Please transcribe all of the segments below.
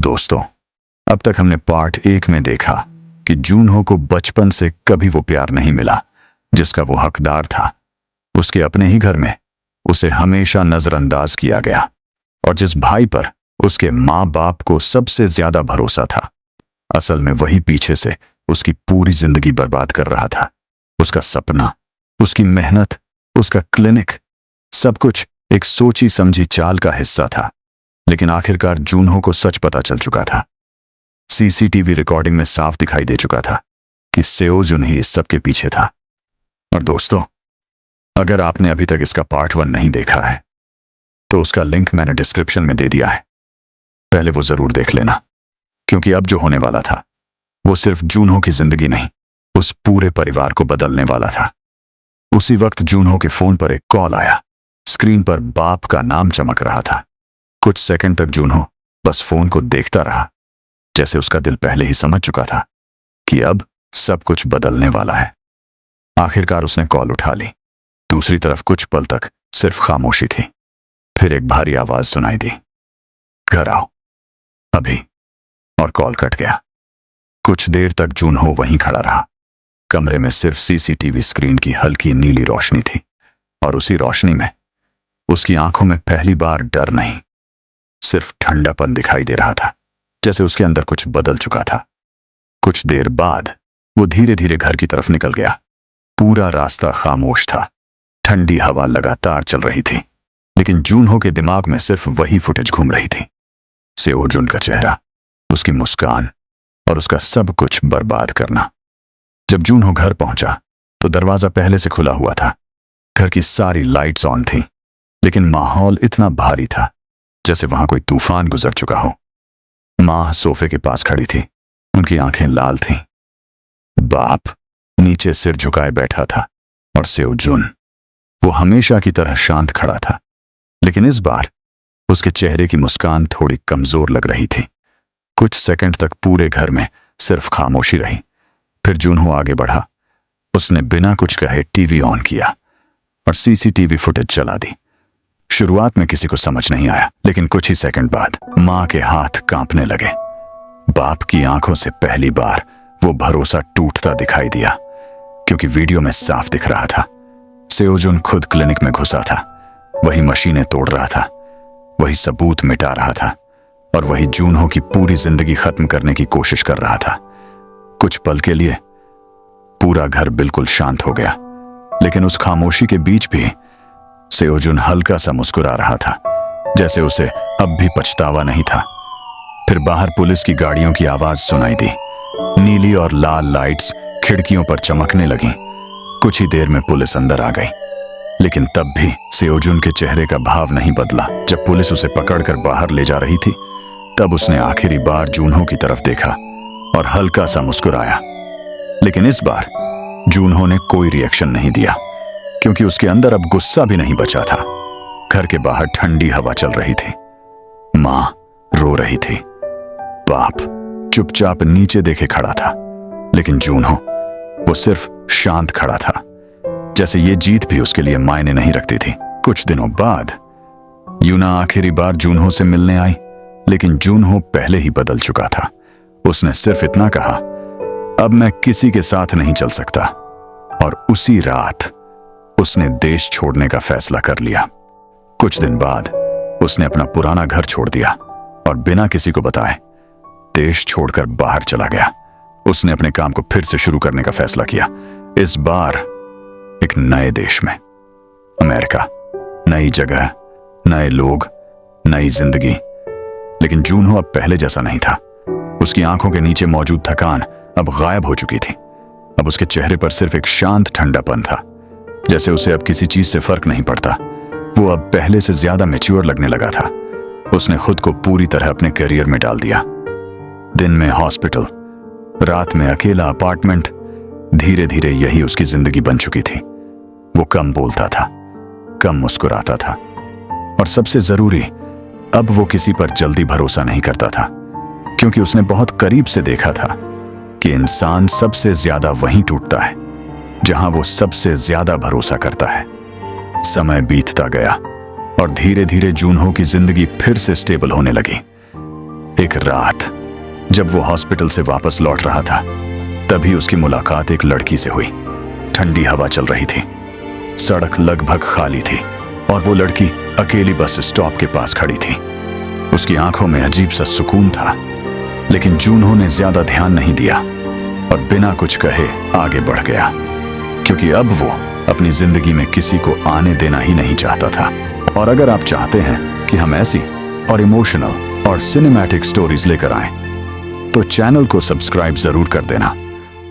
दोस्तों, अब तक हमने पार्ट 1 में देखा कि जूनहो को बचपन से कभी वो प्यार नहीं मिला जिसका वो हकदार था। उसके अपने ही घर में उसे हमेशा नजरअंदाज किया गया और जिस भाई पर उसके माँ बाप को सबसे ज्यादा भरोसा था, असल में वही पीछे से उसकी पूरी जिंदगी बर्बाद कर रहा था। उसका सपना, उसकी मेहनत, उसका क्लिनिक, सब कुछ एक सोची समझी चाल का हिस्सा था। लेकिन आखिरकार जूनहो को सच पता चल चुका था। सीसीटीवी रिकॉर्डिंग में साफ दिखाई दे चुका था कि सेओ जुन ही इस सब के पीछे था। और दोस्तों, अगर आपने अभी तक इसका पार्ट 1 नहीं देखा है तो उसका लिंक मैंने डिस्क्रिप्शन में दे दिया है। पहले वो जरूर देख लेना, क्योंकि अब जो होने वाला था वो सिर्फ जूनहो की जिंदगी नहीं, उस पूरे परिवार को बदलने वाला था। उसी वक्त जूनहो के फोन पर एक कॉल आया। स्क्रीन पर बाप का नाम चमक रहा था। कुछ सेकंड तक जूनहो बस फोन को देखता रहा, जैसे उसका दिल पहले ही समझ चुका था कि अब सब कुछ बदलने वाला है। आखिरकार उसने कॉल उठा ली। दूसरी तरफ कुछ पल तक सिर्फ खामोशी थी। फिर एक भारी आवाज सुनाई दी, घर आओ अभी, और कॉल कट गया। कुछ देर तक जूनहो वहीं खड़ा रहा। कमरे में सिर्फ सीसीटीवी स्क्रीन की हल्की नीली रोशनी थी और उसी रोशनी में उसकी आंखों में पहली बार डर नहीं, सिर्फ ठंडापन दिखाई दे रहा था, जैसे उसके अंदर कुछ बदल चुका था। कुछ देर बाद वो धीरे धीरे घर की तरफ निकल गया। पूरा रास्ता खामोश था। ठंडी हवा लगातार चल रही थी, लेकिन जूनहो के दिमाग में सिर्फ वही फुटेज घूम रही थी। सेओ जुन का चेहरा, उसकी मुस्कान और उसका सब कुछ बर्बाद करना। जब जूनहो घर पहुंचा तो दरवाजा पहले से खुला हुआ था। घर की सारी लाइट्स ऑन थी, लेकिन माहौल इतना भारी था जैसे वहां कोई तूफान गुजर चुका हो। मां सोफे के पास खड़ी थी, उनकी आंखें लाल थीं। बाप नीचे सिर झुकाए बैठा था और सेओ जुन, वो हमेशा की तरह शांत खड़ा था, लेकिन इस बार उसके चेहरे की मुस्कान थोड़ी कमजोर लग रही थी। कुछ सेकंड तक पूरे घर में सिर्फ खामोशी रही। फिर जूनहो आगे बढ़ा। उसने बिना कुछ कहे टीवी ऑन किया और सीसीटीवी फुटेज चला दी। शुरुआत में किसी को समझ नहीं आया, लेकिन कुछ ही सेकंड बाद मां के हाथ कांपने लगे। बाप की आंखों से पहली बार वो भरोसा टूटता दिखाई दिया, क्योंकि वीडियो में साफ दिख रहा था सेओ जुन खुद क्लिनिक में घुसा था। वही मशीनें तोड़ रहा था, वही सबूत मिटा रहा था और वही जूनहो की पूरी जिंदगी खत्म करने की कोशिश कर रहा था। कुछ पल के लिए पूरा घर बिल्कुल शांत हो गया, लेकिन उस खामोशी के बीच भी सेओ जुन हल्का सा मुस्कुरा रहा था, जैसे उसे अब भी पछतावा नहीं था। फिर बाहर पुलिस की गाड़ियों की आवाज सुनाई दी। नीली और लाल लाइट्स खिड़कियों पर चमकने लगीं। कुछ ही देर में पुलिस अंदर आ गई, लेकिन तब भी सेओ जुन के चेहरे का भाव नहीं बदला। जब पुलिस उसे पकड़कर बाहर ले जा रही थी, तब उसने आखिरी बार जूनहो की तरफ देखा और हल्का सा मुस्कुराया। लेकिन इस बार जूनहो ने कोई रिएक्शन नहीं दिया, क्योंकि उसके अंदर अब गुस्सा भी नहीं बचा था। घर के बाहर ठंडी हवा चल रही थी। मां रो रही थी। बाप चुपचाप नीचे देखे खड़ा था, लेकिन जूनहो, वो सिर्फ शांत खड़ा था, जैसे ये जीत भी उसके लिए मायने नहीं रखती थी। कुछ दिनों बाद यूना आखिरी बार जूनहो से मिलने आई, लेकिन जूनहो पहले ही बदल चुका था। उसने सिर्फ इतना कहा, अब मैं किसी के साथ नहीं चल सकता, और उसी रात उसने देश छोड़ने का फैसला कर लिया। कुछ दिन बाद उसने अपना पुराना घर छोड़ दिया और बिना किसी को बताए देश छोड़कर बाहर चला गया। उसने अपने काम को फिर से शुरू करने का फैसला किया, इस बार एक नए देश में। अमेरिका, नई जगह, नए लोग, नई जिंदगी। लेकिन जूनहो अब पहले जैसा नहीं था। उसकी आंखों के नीचे मौजूद थकान अब गायब हो चुकी थी। अब उसके चेहरे पर सिर्फ एक शांत ठंडापन था, जैसे उसे अब किसी चीज से फर्क नहीं पड़ता। वो अब पहले से ज्यादा मैच्योर लगने लगा था। उसने खुद को पूरी तरह अपने करियर में डाल दिया। दिन में हॉस्पिटल, रात में अकेला अपार्टमेंट, धीरे धीरे यही उसकी जिंदगी बन चुकी थी। वो कम बोलता था, कम मुस्कुराता था, और सबसे जरूरी, अब वो किसी पर जल्दी भरोसा नहीं करता था, क्योंकि उसने बहुत करीब से देखा था कि इंसान सबसे ज्यादा वहीं टूटता है जहां वो सबसे ज्यादा भरोसा करता है। समय बीतता गया और धीरे धीरे जूनहो की जिंदगी फिर से स्टेबल होने लगी। एक रात जब वो हॉस्पिटल से वापस लौट रहा था, तभी उसकी मुलाकात एक लड़की से हुई। ठंडी हवा चल रही थी, सड़क लगभग खाली थी और वो लड़की अकेली बस स्टॉप के पास खड़ी थी। उसकी आंखों में अजीब सा सुकून था, लेकिन जूनहो ने ज्यादा ध्यान नहीं दिया और बिना कुछ कहे आगे बढ़ गया, क्योंकि अब वो अपनी जिंदगी में किसी को आने देना ही नहीं चाहता था। और अगर आप चाहते हैं कि हम ऐसी और इमोशनल और सिनेमैटिक स्टोरीज लेकर आएं, तो चैनल को सब्सक्राइब जरूर कर देना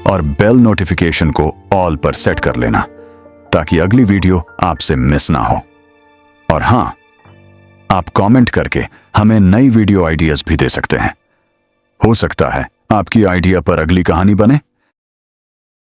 और बेल नोटिफिकेशन को ऑल पर सेट कर लेना, ताकि अगली वीडियो आपसे मिस ना हो। और हाँ, आप कमेंट करके हमें नई वीडियो आइडियाज भी दे सकते हैं। हो सकता है आपकी आइडिया पर अगली कहानी बने।